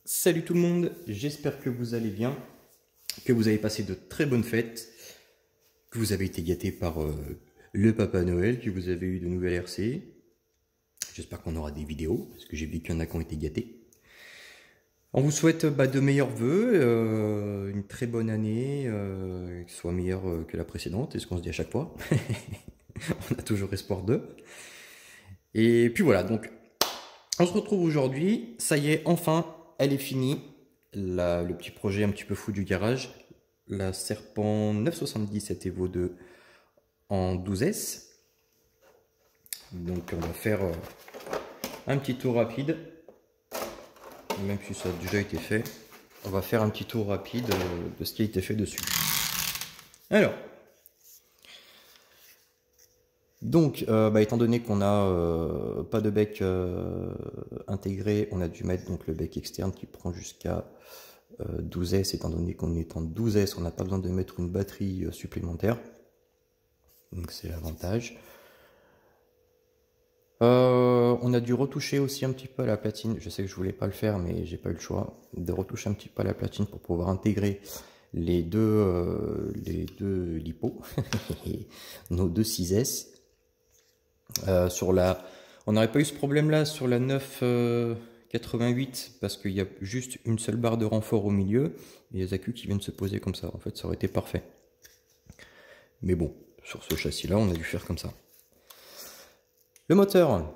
Salut tout le monde, j'espère que vous allez bien, que vous avez passé de très bonnes fêtes, que vous avez été gâtés par le Papa Noël, que vous avez eu de nouvelles RC. J'espère qu'on aura des vidéos, parce que j'ai vu qu'il y en a qui ont été gâtés. On vous souhaite de meilleurs vœux, une très bonne année, qui soit meilleure que la précédente, c'est ce qu'on se dit à chaque fois. On a toujours espoir d'eux. Et puis voilà, donc on se retrouve aujourd'hui, ça y est, enfin, elle est finie, le petit projet un petit peu fou du garage, la Serpent 977 Evo 2 en 12S. Donc on va faire un petit tour rapide, même si ça a déjà été fait, on va faire un petit tour rapide de ce qui a été fait dessus. Alors, donc, étant donné qu'on n'a pas de bec intégré, on a dû mettre donc le bec externe qui prend jusqu'à 12S. Étant donné qu'on est en 12S, on n'a pas besoin de mettre une batterie supplémentaire. Donc c'est l'avantage. On a dû retoucher aussi un petit peu la platine. Je sais que je voulais pas le faire, mais j'ai pas eu le choix de retoucher un petit peu la platine pour pouvoir intégrer les deux LiPo, nos deux 6S. On n'aurait pas eu ce problème là sur la 988 parce qu'il y a juste une seule barre de renfort au milieu et les accus qui viennent se poser comme ça. En fait, ça aurait été parfait. Mais bon, sur ce châssis là, on a dû faire comme ça. Le moteur,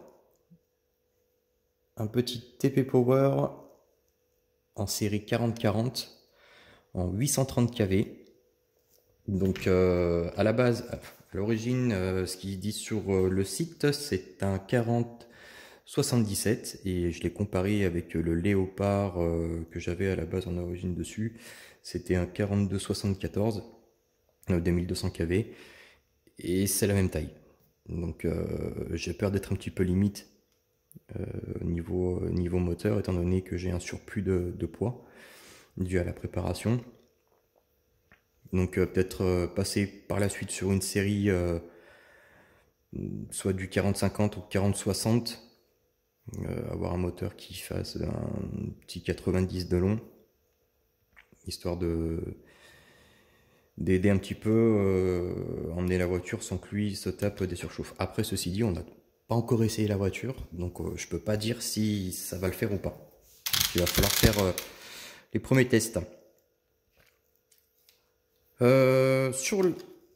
un petit TP Power en série 4040 en 830 kV. Donc à la base, à l'origine, ce qu'ils disent sur le site, c'est un 4077 et je l'ai comparé avec le Léopard que j'avais à la base en origine dessus. C'était un 4274 2200 kV et c'est la même taille. Donc j'ai peur d'être un petit peu limite niveau moteur étant donné que j'ai un surplus de poids dû à la préparation. Donc peut-être passer par la suite sur une série soit du 40-50 ou 40-60, avoir un moteur qui fasse un petit 90 de long, histoire d'aider un petit peu emmener la voiture sans que lui se tape des surchauffes. Après ceci dit, on n'a pas encore essayé la voiture, donc je peux pas dire si ça va le faire ou pas. Donc, il va falloir faire les premiers tests. Sur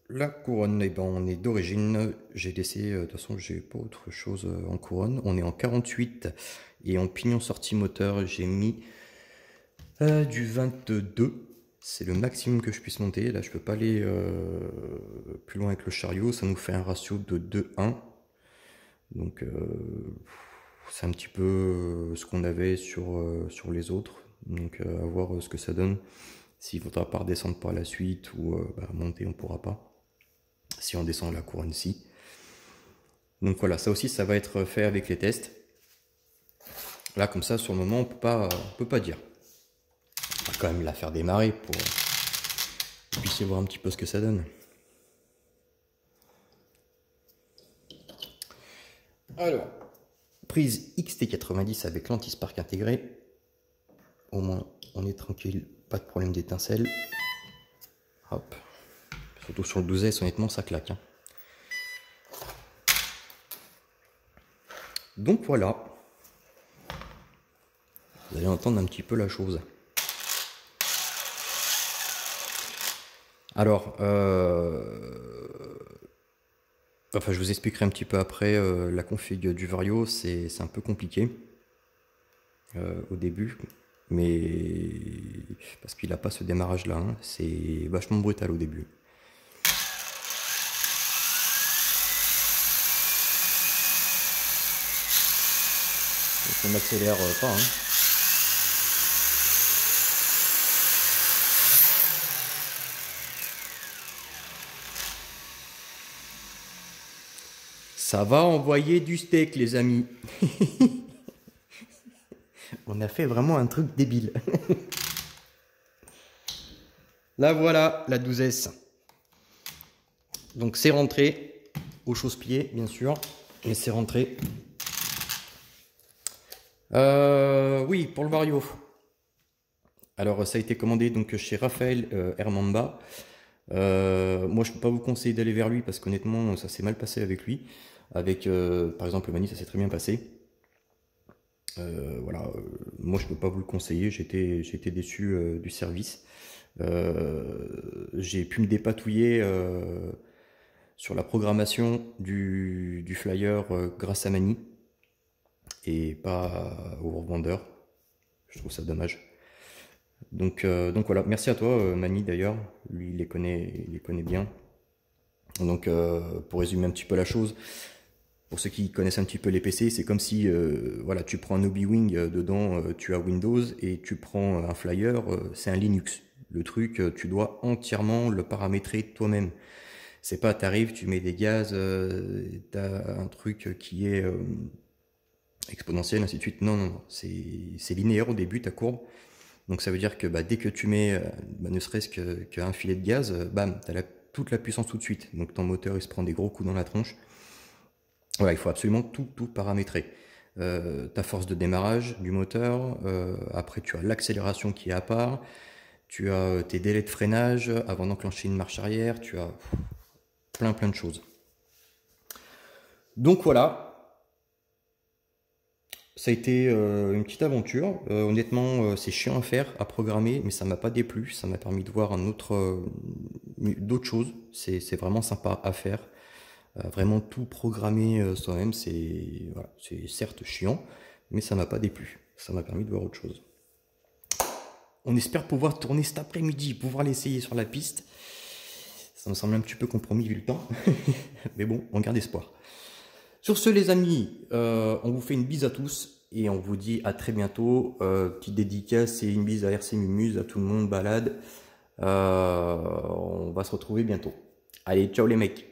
la couronne, eh ben, on est d'origine, j'ai laissé, de toute façon j'ai pas autre chose en couronne, on est en 48 et en pignon sortie moteur j'ai mis du 22, c'est le maximum que je puisse monter, là je peux pas aller plus loin avec le chariot, ça nous fait un ratio de 2-1, donc c'est un petit peu ce qu'on avait sur les autres, donc à voir ce que ça donne. S'il ne faudra pas redescendre par la suite ou monter, on ne pourra pas. Si on descend la couronne, si. Donc voilà, ça aussi, ça va être fait avec les tests. Là, comme ça, sur le moment, on peut pas dire. On va quand même la faire démarrer pour que vous puissiez voir un petit peu ce que ça donne. Alors, prise XT90 avec l'anti-spark intégré. Au moins, on est tranquille, pas de problème d'étincelle. Hop. Surtout sur le 12S, honnêtement, ça claque. Hein. Donc voilà. Vous allez entendre un petit peu la chose. Alors, enfin, je vous expliquerai un petit peu après la config du Vario, c'est un peu compliqué au début, mais parce qu'il n'a pas ce démarrage là, hein, c'est vachement brutal au début. Donc on n'accélère pas. Hein. Ça va envoyer du steak, les amis. On a fait vraiment un truc débile. Là, voilà, la 12S. Donc, c'est rentré au chausse-pied, bien sûr. Et c'est rentré. Oui, pour le Vario. Alors ça a été commandé donc chez Raphaël Hermamba. Moi je peux pas vous conseiller d'aller vers lui parce qu'honnêtement ça s'est mal passé avec lui. Avec par exemple Mani ça s'est très bien passé. Voilà, moi je peux pas vous le conseiller, j'ai été déçu du service. J'ai pu me dépatouiller sur la programmation du flyer grâce à Mani et pas au revendeur. Je trouve ça dommage. Donc voilà, merci à toi Mani d'ailleurs, lui il les connaît bien. Donc pour résumer un petit peu la chose, pour ceux qui connaissent un petit peu les PC, c'est comme si voilà, tu prends un Obi-Wing, dedans tu as Windows et tu prends un flyer, c'est un Linux. Le truc, tu dois entièrement le paramétrer toi-même. C'est pas, t'arrives, tu mets des gaz, t'as un truc qui est exponentiel, ainsi de suite. Non, non, non, c'est linéaire au début, ta courbe. Donc ça veut dire que bah, dès que tu mets ne serait-ce qu'un filet de gaz, bam, t'as toute la puissance tout de suite. Donc ton moteur il se prend des gros coups dans la tronche. Voilà, il faut absolument tout paramétrer. Ta force de démarrage du moteur, après tu as l'accélération qui est à part, tu as tes délais de freinage avant d'enclencher une marche arrière, tu as plein de choses. Donc voilà, ça a été une petite aventure. Honnêtement, c'est chiant à faire, à programmer, mais ça m'a pas déplu. Ça m'a permis de voir d'autres choses. C'est vraiment sympa à faire. Vraiment tout programmer soi-même, c'est voilà, certes chiant, mais ça m'a pas déplu. Ça m'a permis de voir autre chose. On espère pouvoir tourner cet après-midi, pouvoir l'essayer sur la piste. Ça me semble un petit peu compromis vu le temps, mais bon, on garde espoir. Sur ce les amis, on vous fait une bise à tous et on vous dit à très bientôt. Petite dédicace et une bise à RC Mumuse, à tout le monde, balade. On va se retrouver bientôt. Allez, ciao les mecs.